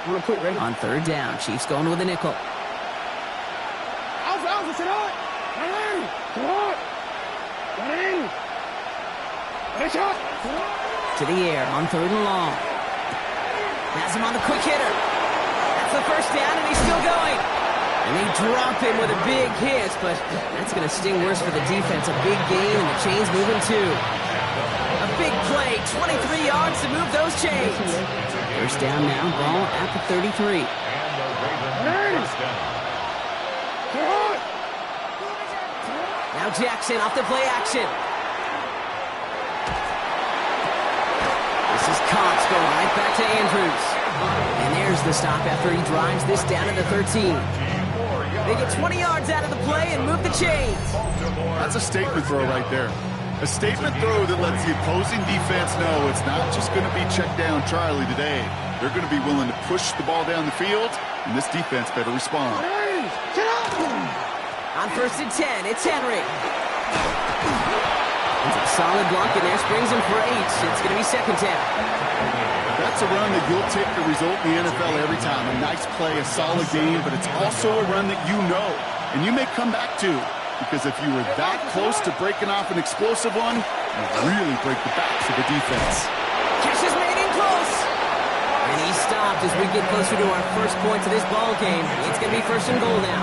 On third down, Chiefs going with a nickel. To the air on third and long. Has him on the quick hitter. That's the first down, and he's still going. And they drop him with a big hit, but that's going to sting worse for the defense. A big gain, and the chains moving too. A big play, 23 yards to move those chains. First down now, ball at the 33. Now Jackson off the play action. This is Cox going right back to Andrews. And there's the stop after he drives this down to the 13. They get 20 yards out of the play and move the chains. That's a statement throw right there. A statement throw that lets the opposing defense know it's not just going to be check down Charlie today. They're going to be willing to push the ball down the field, and this defense better respond. On first and 10, it's Henry. It's a solid block, and there brings him for 8. It's going to be second down. That's a run that you'll take the result in the NFL every time. A nice play, a solid game, but it's also a run that you know, and you may come back to. Because if you were that close to breaking off an explosive one, you really break the backs of the defense. Catch is made in close. And he stopped as we get closer to our first point to this ball game. It's going to be first and goal now.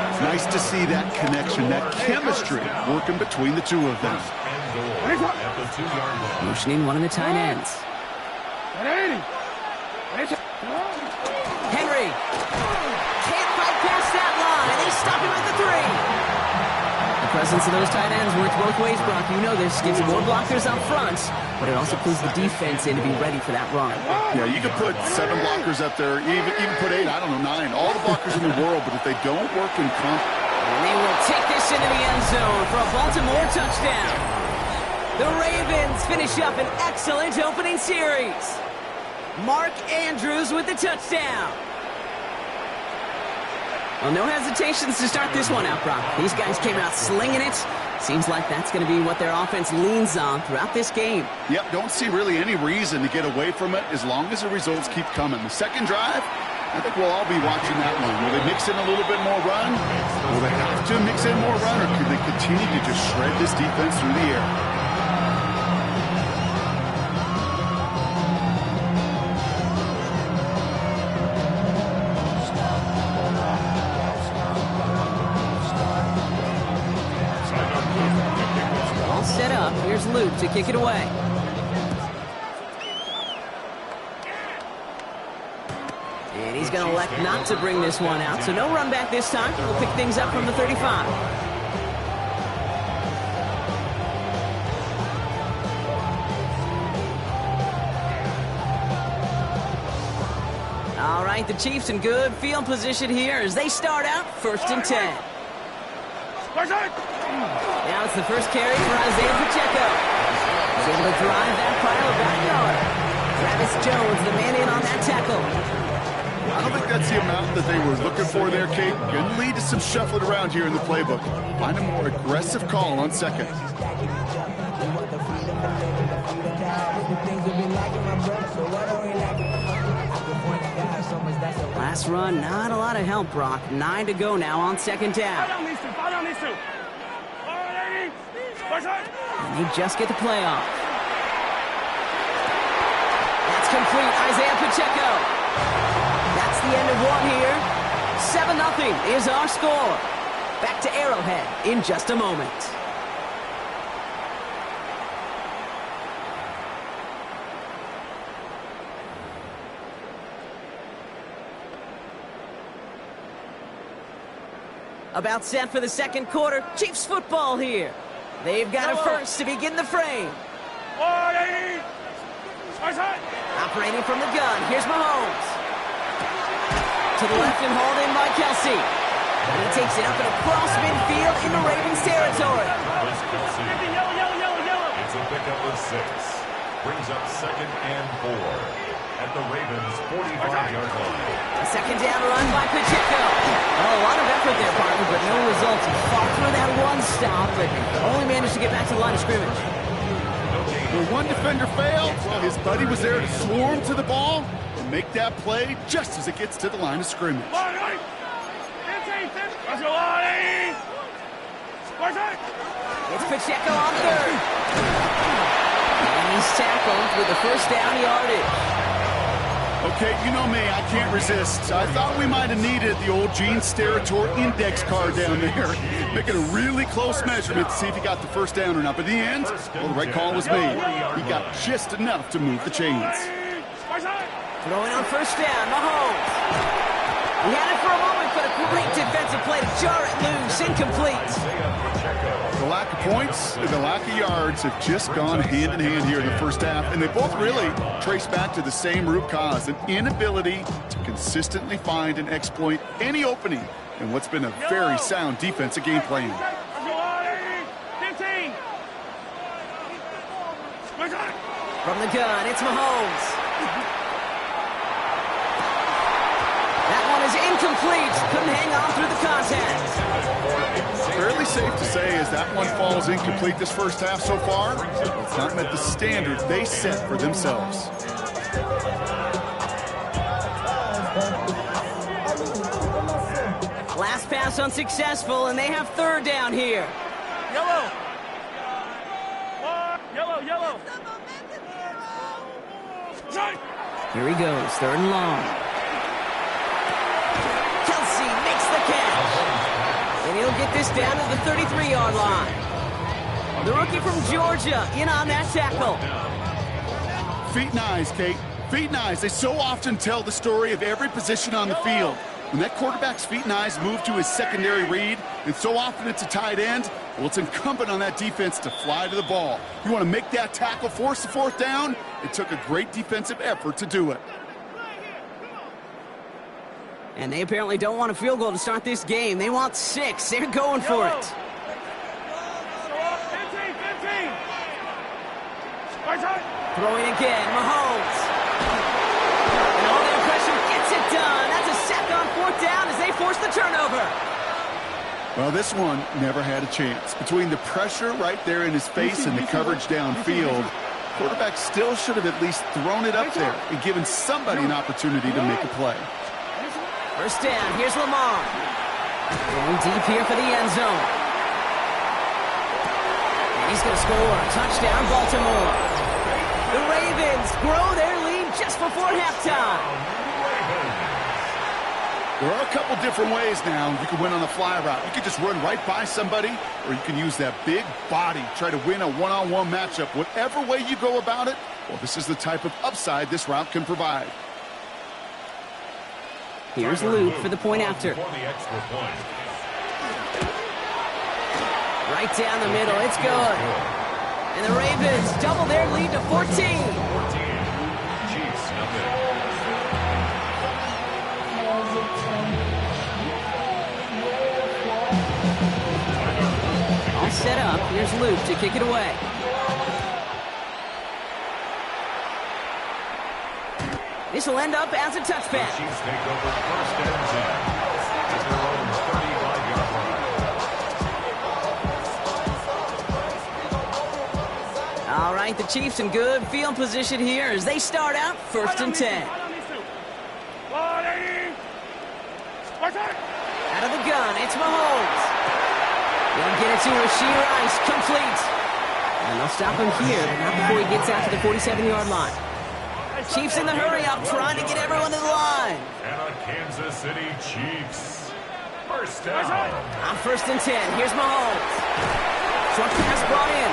It's nice to see that connection, that chemistry working between the two of them. Motioning one of the tight ends. Henry can't fight past that line, and they stop him at the 3. The presence of those tight ends works both ways, Brock. You know this. Gives more blockers up front, but it also puts the defense in to be ready for that run. Yeah, you can put 7 blockers up there, even put 8, I don't know, 9. All the blockers in the world, but if they don't work in comp... And they will take this into the end zone for a Baltimore touchdown. The Ravens finish up an excellent opening series. Mark Andrews with the touchdown. Well, no hesitations to start this one out, Brock. These guys came out slinging it. Seems like that's going to be what their offense leans on throughout this game. Yep, don't see really any reason to get away from it as long as the results keep coming. The second drive, I think we'll all be watching that one. Will they mix in a little bit more run? Will they have to mix in more run, or could they continue to just shred this defense through the air? Here's Luke to kick it away. And he's going to elect not to bring this one out, so no run back this time. We'll pick things up from the 35. All right, the Chiefs in good field position here as they start out first and 10. Now it's the first carry for Isaiah Pacheco. He's able to drive that pile backyard. Travis Jones, the man in on that tackle. I don't think that's the amount that they were looking for there, Kate. Can lead to some shuffling around here in the playbook. Find a more aggressive call on second. Last run, not a lot of help, Brock. 9 to go now on second down. And they just get the play off. That's complete. Isaiah Pacheco. That's the end of one here. 7-0 is our score. Back to Arrowhead in just a moment. About set for the second quarter. Chiefs football here. They've got a first to begin the frame. Operating from the gun. Here's Mahomes. To the left and hauled in by Kelsey. And he takes it up and across midfield into Ravens territory. It's a pickup of 6. Brings up second and 4 at the Ravens' 45-yard line. A second down run by Pacheco. Well, a lot of effort there, partner, but no results. He fought through that one stop, but only managed to get back to the line of scrimmage. Where one defender failed, his buddy was there to swarm to the ball, and make that play just as it gets to the line of scrimmage. It's Pacheco on third. And he's tackled with the first down yardage. Okay, you know me, I can't resist. I thought we might have needed the old Gene Steratore index card down there. Making a really close measurement to see if he got the first down or not. But in the end, well, the right call was made. He got just enough to move the chains. Throwing on first down, Mahomes. He had it for a moment, but a great defensive play to jar it loose. Incomplete. The lack of points and the lack of yards have just gone hand in hand here in the first half, and they both really trace back to the same root cause, an inability to consistently find and exploit any opening in what's been a very sound defensive game plan. From the gun, it's Mahomes. That one is incomplete. Couldn't hang on through the contact. Fairly safe to say as that one falls incomplete this first half so far, it's not met the standard they set for themselves. Last pass unsuccessful, and they have third down here. Yellow. Yellow, yellow. Here he goes, third and long. And he'll get this down to the 33-yard line. The rookie from Georgia in on that tackle. Feet and eyes, Kate. Feet and eyes. They so often tell the story of every position on the field. When that quarterback's feet and eyes move to his secondary read, and so often it's a tight end, well, it's incumbent on that defense to fly to the ball. You want to make that tackle, force the fourth down? It took a great defensive effort to do it. And they apparently don't want a field goal to start this game. They want 6. They're going for it. 15. Throwing again, Mahomes. And all their pressure gets it done. That's a sack on fourth down as they force the turnover. Well, this one never had a chance. Between the pressure right there in his face and the coverage downfield, quarterback still should have at least thrown it up there and given somebody an opportunity to make a play. First down, here's Lamar. Going deep here for the end zone. And he's going to score. Touchdown, Baltimore. The Ravens grow their lead just before halftime. There are a couple different ways now. You can win on a fly route. You can just run right by somebody, or you can use that big body, try to win a one-on-one matchup. Whatever way you go about it, well, this is the type of upside this route can provide. Here's Luke for the point after. Right down the middle, it's good. And the Ravens double their lead to 14. All set up, here's Luke to kick it away. This will end up as a touchback. Chiefs take over first and 10 at their own 35-yard line. All right, the Chiefs in good field position here as they start out first and 10. Out of the gun, it's Mahomes. They'll get it to Rashee Rice, complete. And they'll stop him here, but not before he gets out to the 47-yard line. Chiefs in the hurry-up, trying to get everyone to the line. And a Kansas City Chiefs. First down. On first and 10, here's Mahomes. Short pass brought in.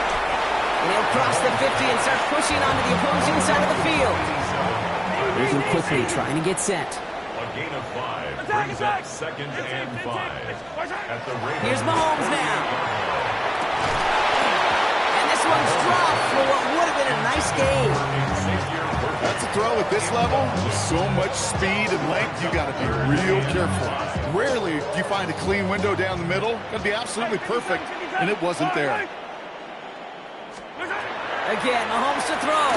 And he'll cross the 50 and start pushing onto the opposing side of the field. Moving quickly, trying to get set. A gain of 5 brings up second and 5. At the Ravens. Here's Mahomes now. And this one's dropped for what would have been a nice game. That's a throw at this level. With so much speed and length, you got to be real careful. Rarely do you find a clean window down the middle. Going to be absolutely perfect, and it wasn't there. Again, Mahomes to throw.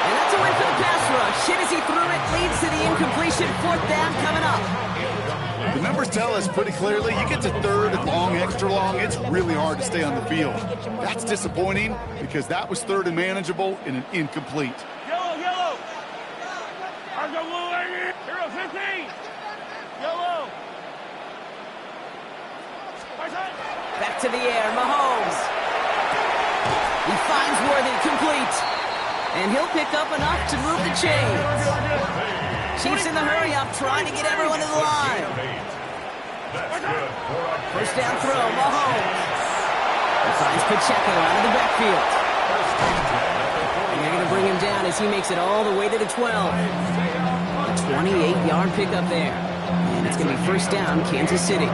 And that's a win for the pass rush. Hit as he threw it, leads to the incompletion. Fourth down coming up. The numbers tell us pretty clearly, you get to third and long, extra long, it's really hard to stay on the field. That's disappointing because that was third and manageable and an incomplete. Yellow, yellow. Hero 15. Yellow. Back to the air, Mahomes. He finds Worthy, complete. And he'll pick up enough to move the chains. Chiefs in the hurry-up, trying to get everyone to the line. First down throw, Mahomes. He finds Pacheco out of the backfield. And they're going to bring him down as he makes it all the way to the 12. A 28-yard pickup there. And it's going to be first down, Kansas City.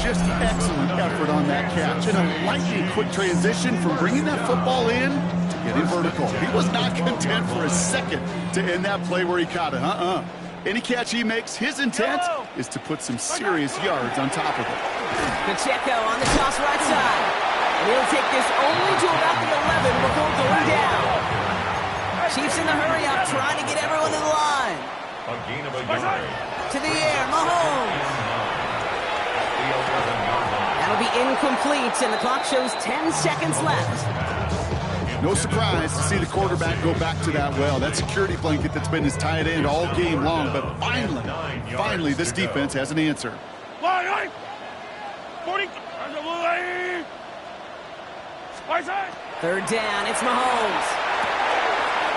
Just excellent effort on that catch. And a lightning quick transition from bringing that football in to getting vertical. He was not content for a second to end that play where he caught it. Any catch he makes, his intent is to put some serious yards on top of it. Pacheco on the toss right side. And he'll take this only to about the 11 before going down. Chiefs in the hurry-up, trying to get everyone to the line. A gain of a yard. To the air, Mahomes. That'll be incomplete, and the clock shows 10 seconds left. No surprise to see the quarterback go back to that well. That security blanket that's been his tight end all game long, but finally, this defense has an answer. 40. Third down, it's Mahomes.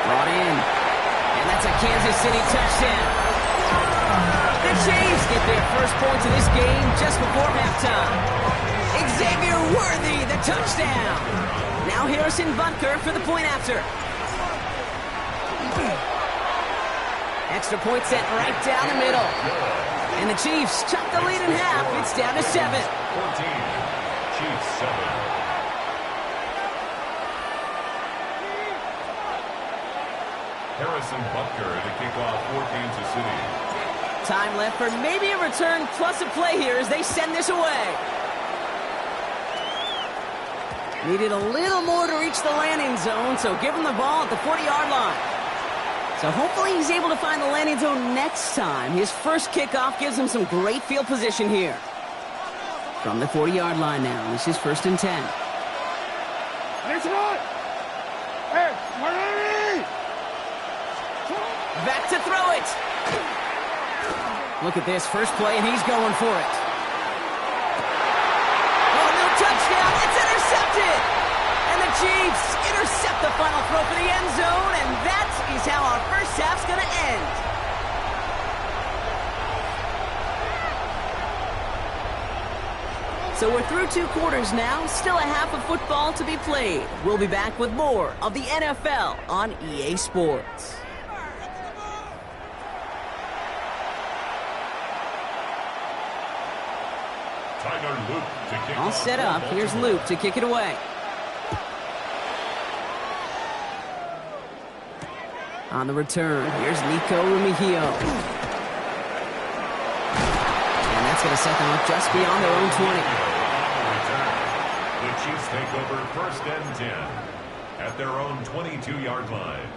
Brought in, and that's a Kansas City touchdown. The Chiefs get their first points of this game just before halftime. Xavier Worthy, the touchdown. Now Harrison Butker for the point after. Extra point set right down the middle. And the Chiefs chop the lead in half. It's down to 7. 14. Chiefs 7. Harrison Butker to kick off for Kansas City. Time left for maybe a return plus a play here as they send this away. Needed a little more to reach the landing zone, so give him the ball at the 40-yard line. So hopefully he's able to find the landing zone next time. His first kickoff gives him some great field position here. From the 40-yard line now, this is first and 10. Back to throw it. Look at this, first play, and he's going for it. Oh, no touchdown, it's intercepted! And the Chiefs intercept the final throw for the end zone, and that is how our first half's going to end. So we're through 2 quarters now, still a half of football to be played. We'll be back with more of the NFL on EA Sports. All set up. Here's Luke to kick it away. On the return, here's Nico Rumihio. And that's going to set them up just beyond their own 20. The Chiefs take over first and 10 at their own 22-yard line.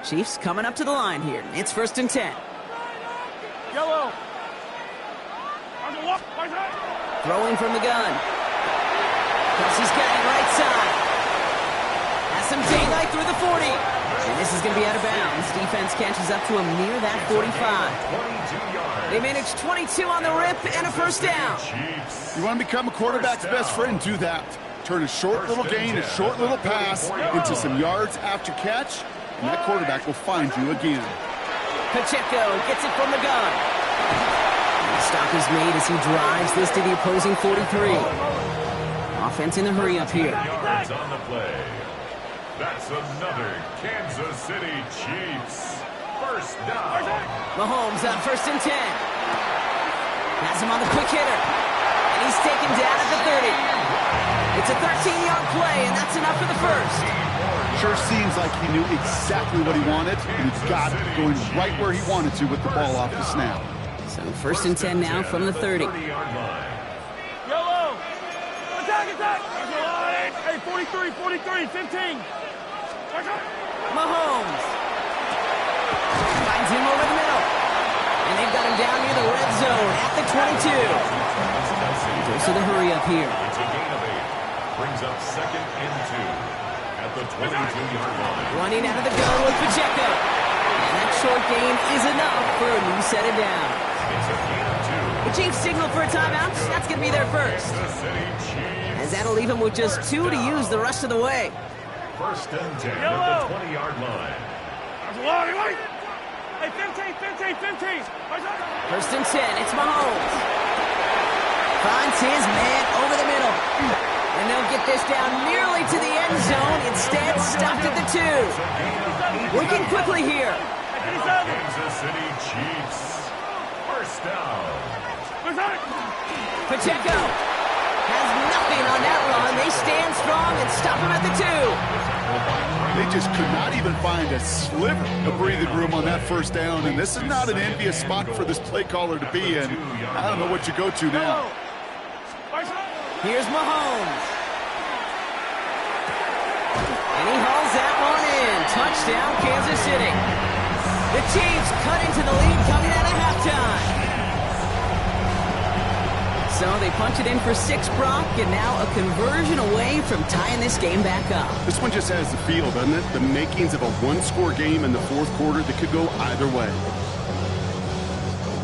Chiefs coming up to the line here. It's first and 10. Yellow. Throwing from the gun. Kelsey's got it right side. Has some daylight through the 40. And this is going to be out of bounds. Defense catches up to him near that 45. They manage 22 on the rip and a first down. You want to become a quarterback's best friend? Do that. Turn a short little gain, a short little pass into some yards after catch, and that quarterback will find you again. Pacheco gets it from the gun. And the stop is made as he drives this to the opposing 43. Offense in the hurry-up here. Yards on the play. That's another Kansas City Chiefs first down. Mahomes on first and 10. Has him on the quick hitter. And he's taken down at the 30. It's a 13-yard play, and that's enough for the first. Sure seems like he knew exactly what he wanted, and he got it going right where he wanted to with the ball off the snap. So first and 10 now from the 30. Yellow. Attack. Hey, 43, 15. Mahomes finds him over the middle. And they've got him down near the red zone at the 22. He goes to the hurry up here. Brings up 2nd and 2 at the 22-yard line. Running out of the gun with Pacheco. And that short gain is enough for a new set of downs. It's a gain of 2. The Chiefs signal for a timeout. That's going to be their first. Kansas City Chiefs. As that'll leave them with just 2 to use the rest of the way. 1st and 10 at the 20-yard line. Hey, 15. 1st and 10. It's Mahomes. Finds his man over the middle. And they'll get this down nearly to the end zone. Instead, stopped at the 2. Working quickly here. Kansas City Chiefs. 1st down. Pacheco has nothing on that run. They stand strong and stop him at the 2. They just could not even find a sliver of breathing room on that 1st down, and this is not an envious spot for this play caller to be in. I don't know what you go to now. Here's Mahomes. And he hauls that one in. Touchdown, Kansas City. The Chiefs cut into the lead coming out of halftime. So they punch it in for 6, Brock, and now a conversion away from tying this game back up. This one just has the feel, doesn't it? The makings of a one-score game in the 4th quarter that could go either way.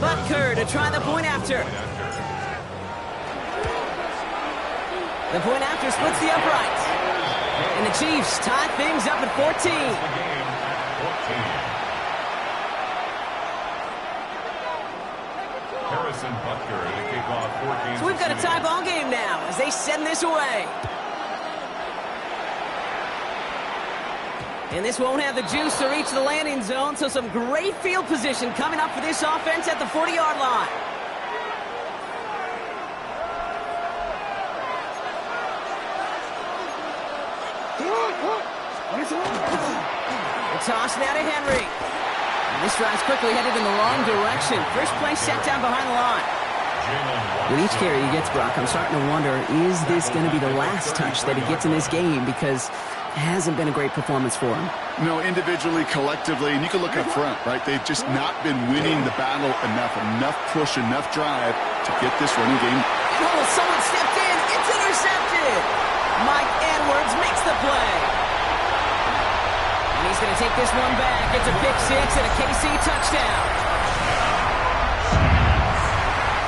Butker to try the point after. The point after splits the uprights. And the Chiefs tie things up at 14. Harrison Butker to kick off for Kansas So we've got a City. tie ball game now as they send this away. And this won't have the juice to reach the landing zone, so some great field position coming up for this offense at the 40-yard line. The toss now to Henry. And this drive's quickly headed in the wrong direction. First play set down behind the line. With each carry he gets, Brock, I'm starting to wonder, is this going to be the last touch that he gets in this game? Because it hasn't been a great performance for him. You know, individually, collectively, and you can look up front, right? They've just not been winning the battle enough push, enough drive to get this running game. Oh, someone stepped in. It's intercepted. Mike Edwards makes the play. And he's going to take this one back. It's a pick 6 and a KC touchdown.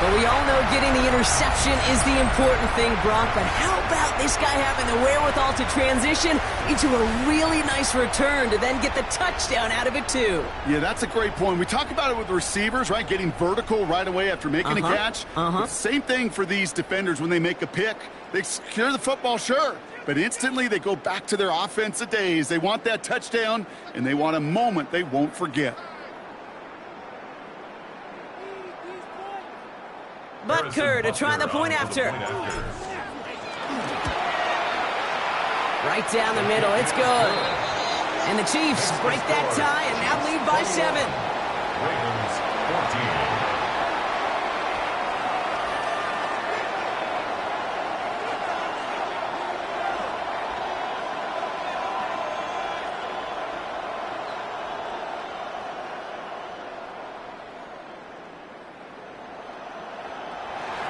But we all know getting the interception is the important thing, Brock. But how about this guy having the wherewithal to transition into a really nice return to then get the touchdown out of it, too? Yeah, that's a great point. We talk about it with receivers, right? Getting vertical right away after making a catch. Same thing for these defenders when they make a pick. They secure the football, sure. But instantly they go back to their offensive days. They want that touchdown, and they want a moment they won't forget. Butker to try the point after. Right down the middle. It's good. And the Chiefs break that tie and now lead by 7. Ravens 14.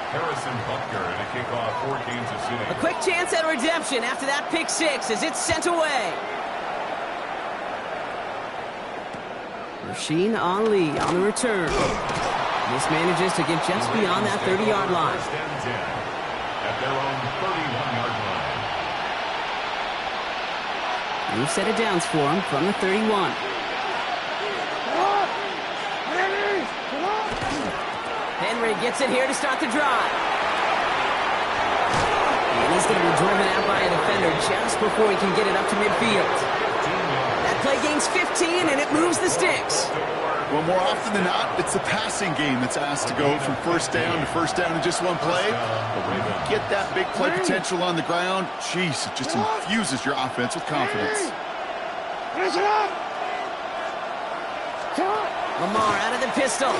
Harrison Butker to kick off for Kansas City. A quick chance at redemption after that pick 6 as it's sent away. Rasheen Ali on the return. This manages to get just beyond that 30-yard line. First and 10 at their own 31-yard line. New set of downs for him from the 31. Henry gets it here to start the drive. And he's going to be driven out by a defender just before he can get it up to midfield. That play gains 15, and it moves the sticks. Well, more often than not, it's the passing game that's asked to go from first down to first down in just one play. But when you get that big play potential on the ground, jeez, it just infuses your offense with confidence. Lamar out of the pistol.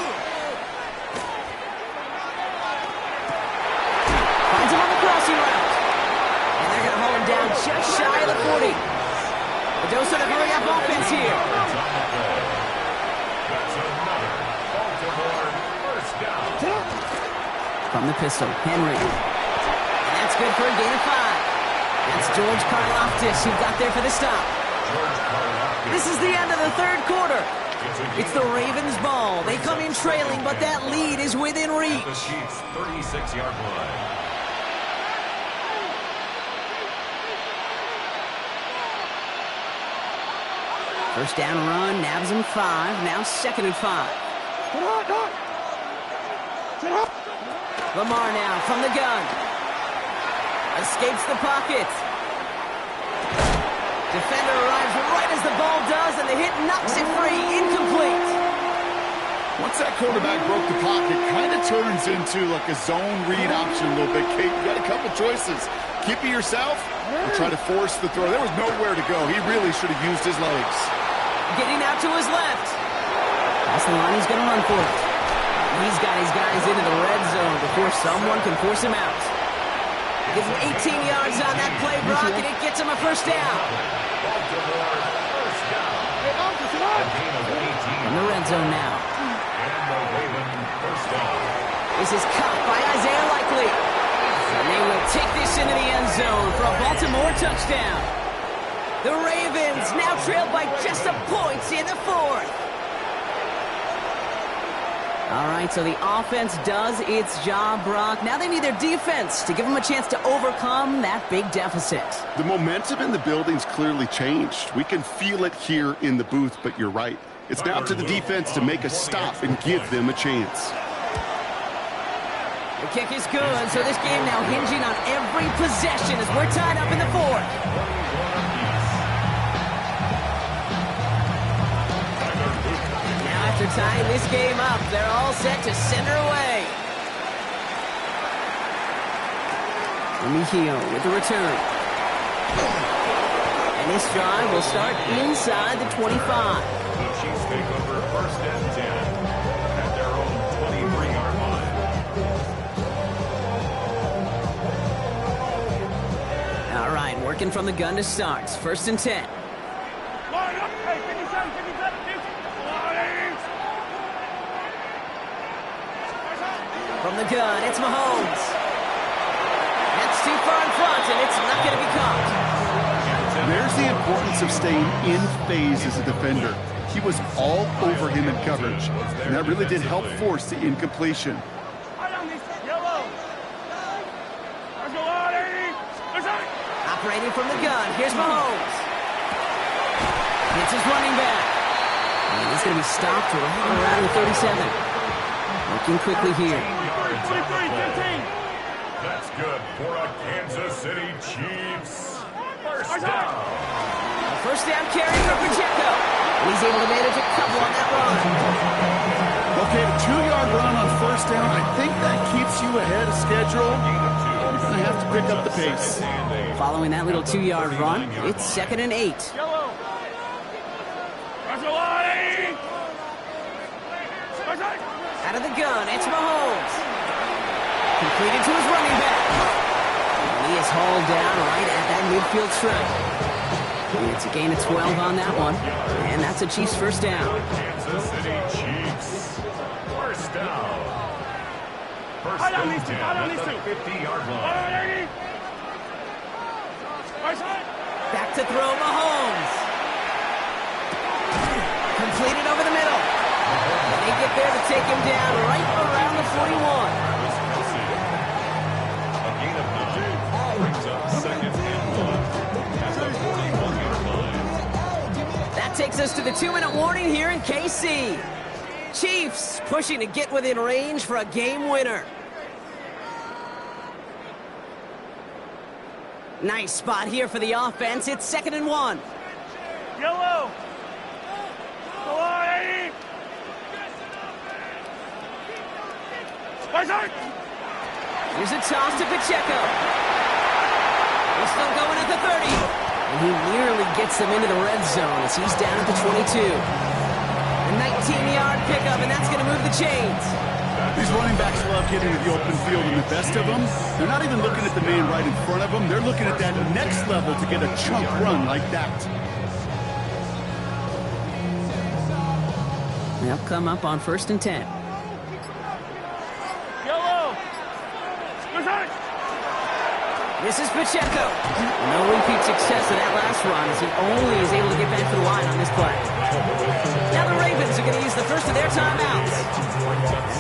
Finds him on the crossing route. And they're going to hold him down just shy of the 40. But those sort of hurry up offense here. That's another Baltimore first down. From the pistol, Henry. And that's good for a gain of 5. That's George Karlaftis who got there for the stop. This is the end of the third quarter. It's the Ravens' ball. They come in trailing, but that lead is within reach. The Chiefs' 36-yard line. First down run, nabs him 5. Now 2nd and 5. Lamar now from the gun. Escapes the pocket. Defender arrives right as the ball does, and the hit knocks it free. Incomplete. Once that quarterback broke the pocket, kind of turns into like a zone read option a little bit. Kate, you got a couple choices. Keep it yourself or try to force the throw. There was nowhere to go. He really should have used his legs. Getting out to his left. That's the line he's going to run for it. He's got his guys into the red zone before someone can force him out. Gives him 18 yards on that play, Brock, and it gets him a first down. In the red zone now. This is caught by Isaiah Likely. And they will take this into the end zone for a Baltimore touchdown. The Ravens now trailed by just a point in the fourth. All right, so the offense does its job, Brock. Now they need their defense to give them a chance to overcome that big deficit. The momentum in the building's clearly changed. We can feel it here in the booth, but you're right. It's now to the defense to make a stop and give them a chance. The kick is good, so this game now hinging on every possession as we're tied up in the fourth. After tying this game up, they're all set to center away. Mejio with the return. And this drive will start inside the 25. The Chiefs take over 1st and 10 at their own 23-yard line. All right, working from the gun to start. 1st and 10. Line up. Hey, 57, 57, 50. From the gun, it's Mahomes. That's too far in front, and it's not going to be caught. There's the importance of staying in phase as a defender. He was all over him in coverage, and that really did help force the incompletion. Operating from the gun, here's Mahomes. It's his running back. And he's going to be stopped right around the 37. Working quickly here. 23, 15. That's good for a Kansas City Chiefs. First down. First down carry for Pacheco. And he's able to manage a couple on that run. Okay, a 2-yard run on first down. I think that keeps you ahead of schedule. You're going to have to pick up the pace. Following that little 2-yard run, it's 2nd and 8. Yellow. Out of the gun, it's Mahomes. Completed to his running back. And he is hauled down right at that midfield stripe. And it's a gain of 12 on that one. And that's a Chiefs first down. Kansas City Chiefs. First down. First and 10 at the 50-yard line. Back to throw Mahomes. Completed over the middle. And they get there to take him down right around the 41. A gain of 9 brings up 2nd and 1 at the 41-yard line. That takes us to the 2-minute warning here in KC. Chiefs pushing to get within range for a game winner. Nice spot here for the offense. It's 2nd and 1. Yellow. Here's a toss to Pacheco. He's still going at the 30. And he nearly gets them into the red zone as he's down at the 22. A 19-yard pickup, and that's going to move the chains. These running backs love getting to the open field, and the best of them, they're not even looking at the man right in front of them. They're looking at that next level to get a chunk run like that. They'll come up on 1st and 10. Yellow. This is Pacheco. No repeat success of that last run as he only is able to get back to the line on this play. Now the Ravens are going to use the first of their timeouts.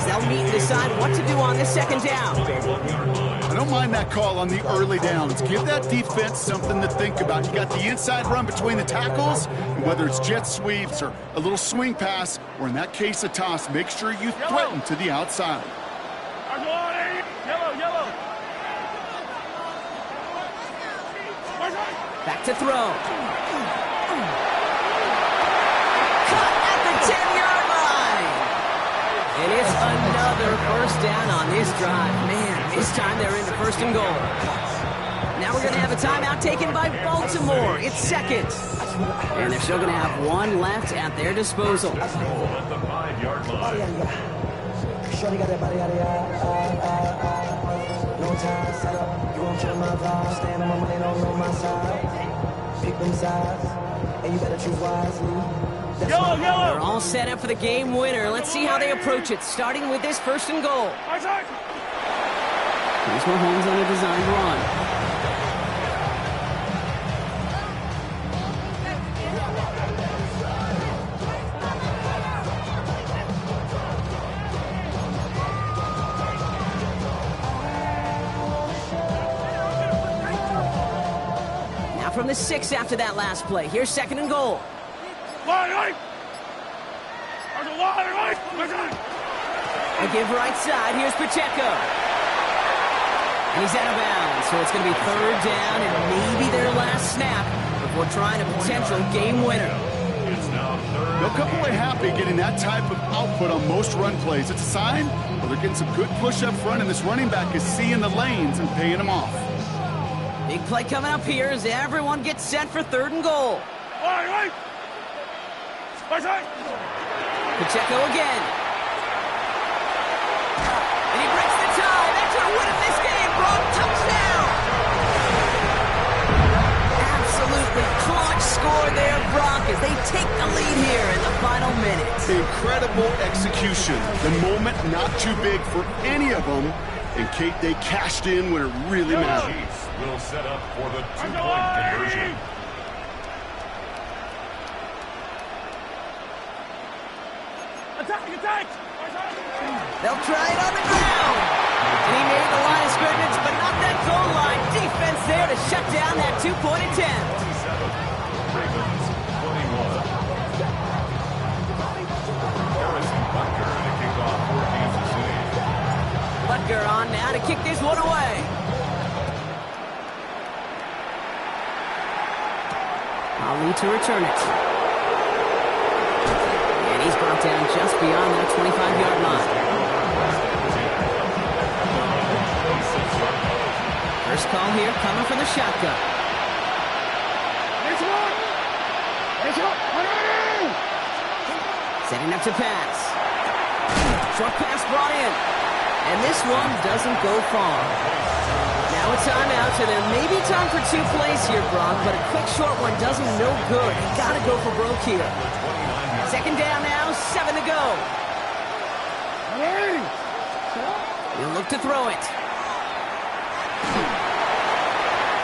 They'll meet and decide what to do on this second down. I don't mind that call on the early downs. Give that defense something to think about. You got the inside run between the tackles, and whether it's jet sweeps or a little swing pass, or in that case a toss, make sure you threaten to the outside. Back to throw. Cut at the 10-yard line. And it's another first down on this drive. Man, this time they're into first and goal. Now we're going to have a timeout taken by Baltimore. It's second. And they're still going to have one left at their disposal. At the 5-yard line. Shorty got that body, no time, set up, you won't kill my vibe, stand on my money, don't know my side, pick them sides, and you better choose wisely. They're all set up for the game winner. Let's see how they approach it, starting with this first and goal. Here's Mahomes on a designed run. From the 6 after that last play. Here's second and goal. They give right side. Here's Pacheco. And he's out of bounds. So it's going to be third down and maybe their last snap before trying a potential game winner. They'll come away happy getting that type of output on most run plays. It's a sign where they're getting some good push up front, and this running back is seeing the lanes and paying them off. Big play coming up here as everyone gets set for third and goal. Pacheco again. And he breaks the tie. That could have won him this game. Brock, touchdown. Absolutely clutch score there, Brock, as they take the lead here in the final minutes. Incredible execution. The moment not too big for any of them. And Kate, they cashed in when it really mattered. Chiefs will set up for the two-point conversion. Attack! They'll try it on the ground. And he made the line of scrimmage, but not that goal line. Defense there to shut down that two-point attempt. 27, Ravens 21. Harrison Butker to kick off for Kansas City. Butker on now to kick this one away. Ali to return it. And he's brought down just beyond that 25-yard line. First call here coming from the shotgun. Setting up to pass. Short pass brought in. And this one doesn't go far. Now a timeout, and there may be time for 2 plays here, Brock, but a quick short one doesn't no good. You gotta go for broke here. Second down now, 7 to go. He'll look to throw it.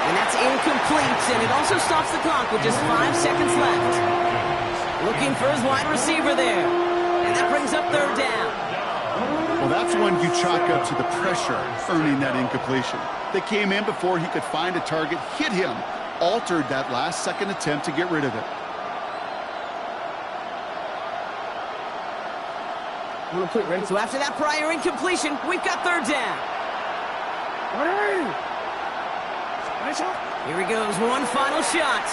And that's incomplete, and it also stops the clock with just 5 seconds left. Looking for his wide receiver there. And that brings up third down. Well, that's when you chalk up to the pressure earning that incompletion. They came in before he could find a target, hit him, altered that last-second attempt to get rid of it. So after that prior incompletion, we've got third down. Here he goes, one final shot.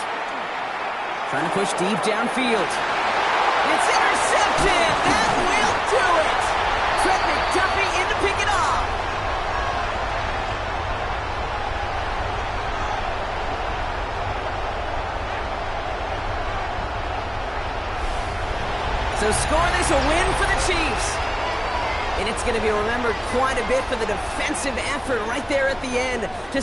Trying to push deep downfield. It's intercepted! That will do it! Trent McDuffie in to pick it off. So scoreless, a win for the Chiefs. And it's going to be remembered quite a bit for the defensive effort right there at the end to